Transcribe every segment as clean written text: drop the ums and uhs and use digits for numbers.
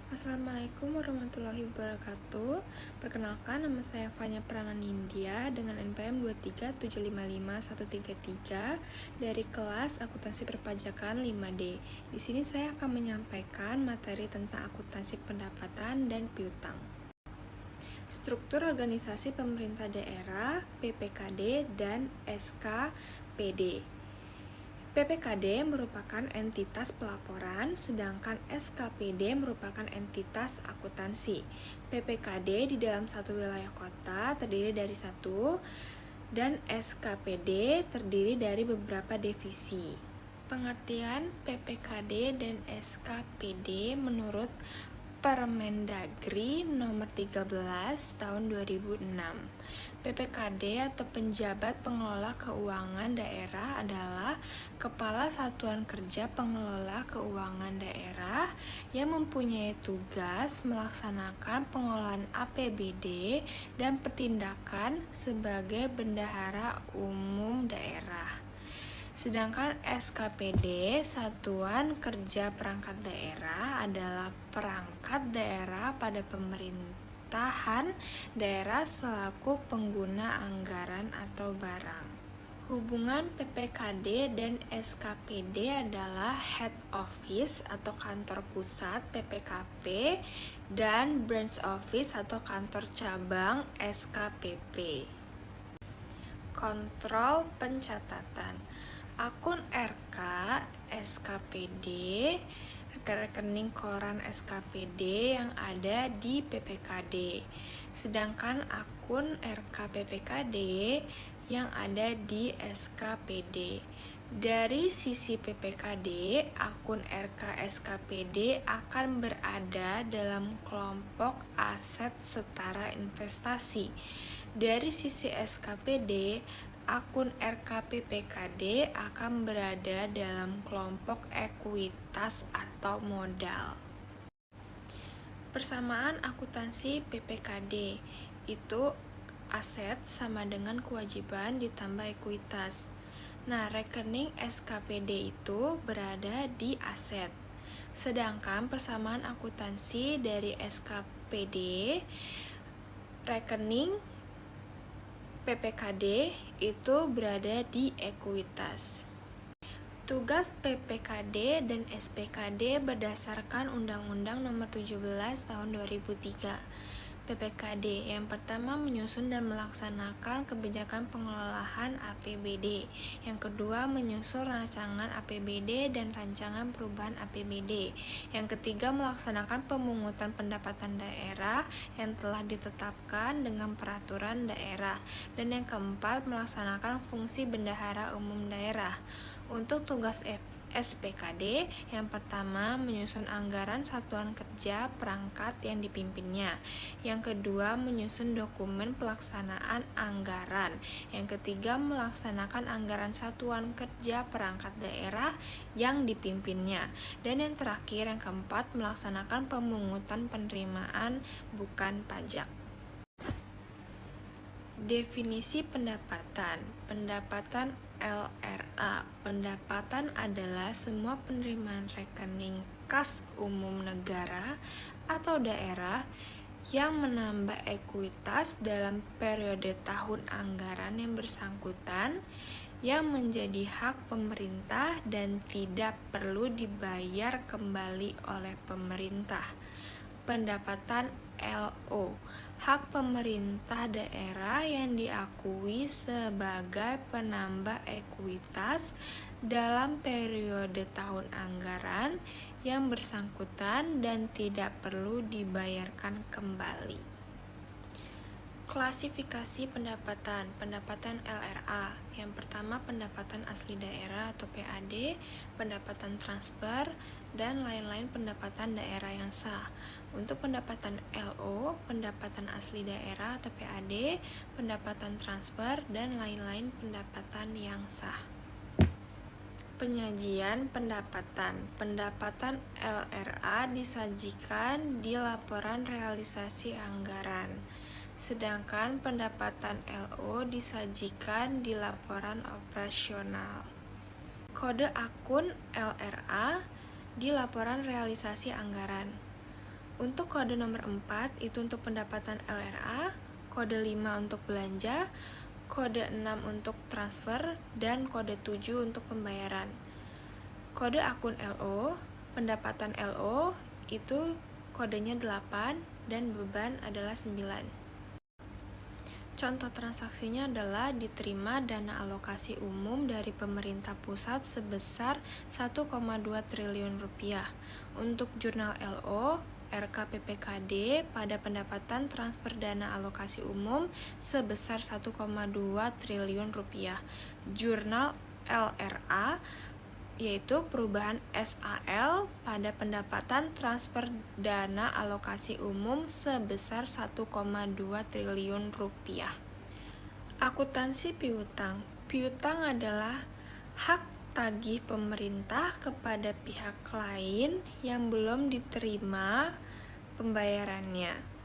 Assalamualaikum warahmatullahi wabarakatuh. Perkenalkan, nama saya Fanya Prananindya dengan NPM 237555133 dari kelas Akuntansi Perpajakan 5D. Di sini saya akan menyampaikan materi tentang akuntansi pendapatan dan piutang. Struktur organisasi pemerintah daerah, PPKD, dan SKPD. PPKD merupakan entitas pelaporan, sedangkan SKPD merupakan entitas akuntansi. PPKD di dalam satu wilayah kota terdiri dari satu, dan SKPD terdiri dari beberapa divisi. Pengertian PPKD dan SKPD menurut Permendagri nomor 13 tahun 2006. PPKD atau penjabat pengelola keuangan daerah adalah kepala satuan kerja pengelola keuangan daerah yang mempunyai tugas melaksanakan pengelolaan APBD dan pertindakan sebagai bendahara umum daerah. Sedangkan SKPD, Satuan Kerja Perangkat Daerah, adalah perangkat daerah pada pemerintahan daerah selaku pengguna anggaran atau barang. Hubungan PPKD dan SKPD adalah Head Office atau kantor pusat PPKP dan Branch Office atau kantor cabang SKPP. Kontrol pencatatan. Akun RK SKPD, rekening koran SKPD yang ada di PPKD. Sedangkan akun RK PPKD yang ada di SKPD. Dari sisi PPKD, akun RK SKPD akan berada dalam kelompok aset setara investasi. Dari sisi SKPD, akun RKPPKD akan berada dalam kelompok ekuitas atau modal. Persamaan akuntansi PPKD itu aset sama dengan kewajiban ditambah ekuitas. Nah, rekening SKPD itu berada di aset. Sedangkan persamaan akuntansi dari SKPD, rekening PPKD itu berada di ekuitas. Tugas PPKD dan SPKD berdasarkan Undang-Undang Nomor 17 Tahun 2003. PPKD yang pertama menyusun dan melaksanakan kebijakan pengelolaan APBD. Yang kedua menyusun rancangan APBD dan rancangan perubahan APBD. Yang ketiga melaksanakan pemungutan pendapatan daerah yang telah ditetapkan dengan peraturan daerah. Dan yang keempat melaksanakan fungsi bendahara umum daerah. Untuk tugas SPKD, yang pertama menyusun anggaran satuan kerja perangkat yang dipimpinnya. Yang kedua menyusun dokumen pelaksanaan anggaran. Yang ketiga melaksanakan anggaran satuan kerja perangkat daerah yang dipimpinnya. Dan yang terakhir, yang keempat, melaksanakan pemungutan penerimaan bukan pajak. Definisi pendapatan. Pendapatan LRA. Pendapatan adalah semua penerimaan rekening kas umum negara atau daerah yang menambah ekuitas dalam periode tahun anggaran yang bersangkutan yang menjadi hak pemerintah dan tidak perlu dibayar kembali oleh pemerintah. Pendapatan LO, hak pemerintah daerah yang diakui sebagai penambah ekuitas dalam periode tahun anggaran yang bersangkutan dan tidak perlu dibayarkan kembali. Klasifikasi pendapatan. Pendapatan LRA. Yang pertama pendapatan asli daerah atau PAD, pendapatan transfer, dan lain-lain pendapatan daerah yang sah. Untuk pendapatan LO, pendapatan asli daerah atau PAD, pendapatan transfer, dan lain-lain pendapatan yang sah. Penyajian pendapatan. Pendapatan LRA disajikan di laporan realisasi anggaran. Sedangkan pendapatan LO disajikan di laporan operasional. Kode akun LRA di laporan realisasi anggaran. Untuk kode nomor 4 itu untuk pendapatan LRA, kode 5 untuk belanja, kode 6 untuk transfer, dan kode 7 untuk pembayaran. Kode akun LO, pendapatan LO itu kodenya 8 dan beban adalah 9. Contoh transaksinya adalah diterima dana alokasi umum dari pemerintah pusat sebesar 1,2 triliun rupiah. Untuk jurnal LO, RKPPKD pada pendapatan transfer dana alokasi umum sebesar 1,2 triliun rupiah. Jurnal LRA yaitu perubahan SAL pada pendapatan transfer dana alokasi umum sebesar 1,2 triliun rupiah. Akuntansi piutang. Piutang adalah hak tagih pemerintah kepada pihak lain yang belum diterima pembayarannya.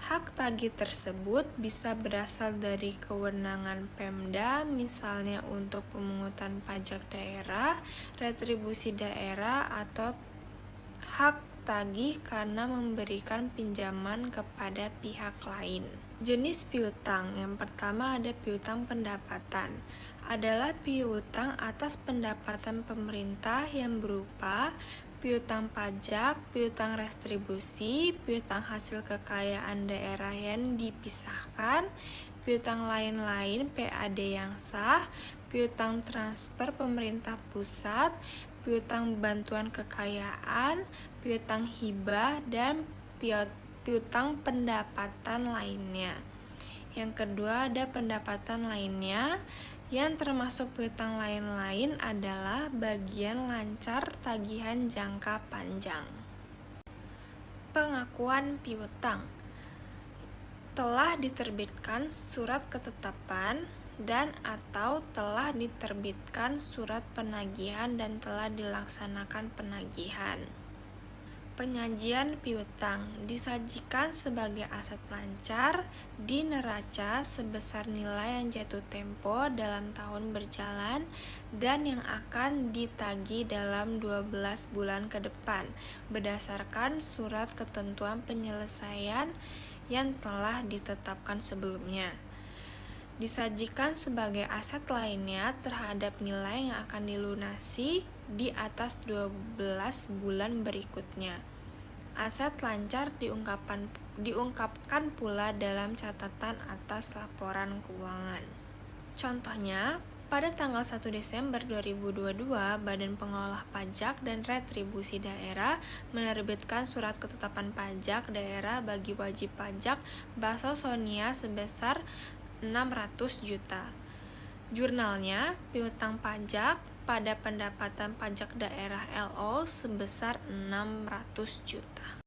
Hak tagih tersebut bisa berasal dari kewenangan Pemda, misalnya untuk pemungutan pajak daerah, retribusi daerah, atau hak tagih karena memberikan pinjaman kepada pihak lain. Jenis piutang yang pertama ada piutang pendapatan. Adalah piutang atas pendapatan pemerintah yang berupa piutang pajak, piutang retribusi, piutang hasil kekayaan daerah yang dipisahkan, piutang lain-lain PAD yang sah, piutang transfer pemerintah pusat, piutang bantuan kekayaan, piutang hibah, dan piutang pendapatan lainnya. Yang kedua ada pendapatan lainnya, yang termasuk piutang lain-lain adalah bagian lancar tagihan jangka panjang. Pengakuan piutang. Telah diterbitkan surat ketetapan dan atau telah diterbitkan surat penagihan dan telah dilaksanakan penagihan. Penyajian piutang disajikan sebagai aset lancar di neraca sebesar nilai yang jatuh tempo dalam tahun berjalan dan yang akan ditagih dalam 12 bulan ke depan berdasarkan surat ketentuan penyelesaian yang telah ditetapkan sebelumnya. Disajikan sebagai aset lainnya terhadap nilai yang akan dilunasi di atas 12 bulan berikutnya. Aset lancar diungkapkan pula dalam catatan atas laporan keuangan. Contohnya, pada tanggal 1 Desember 2022, Badan Pengelola Pajak dan Retribusi Daerah menerbitkan surat ketetapan pajak daerah bagi wajib pajak Baso Sonia sebesar 600 juta. Jurnalnya, piutang pajak pada pendapatan pajak daerah LO sebesar 600 juta.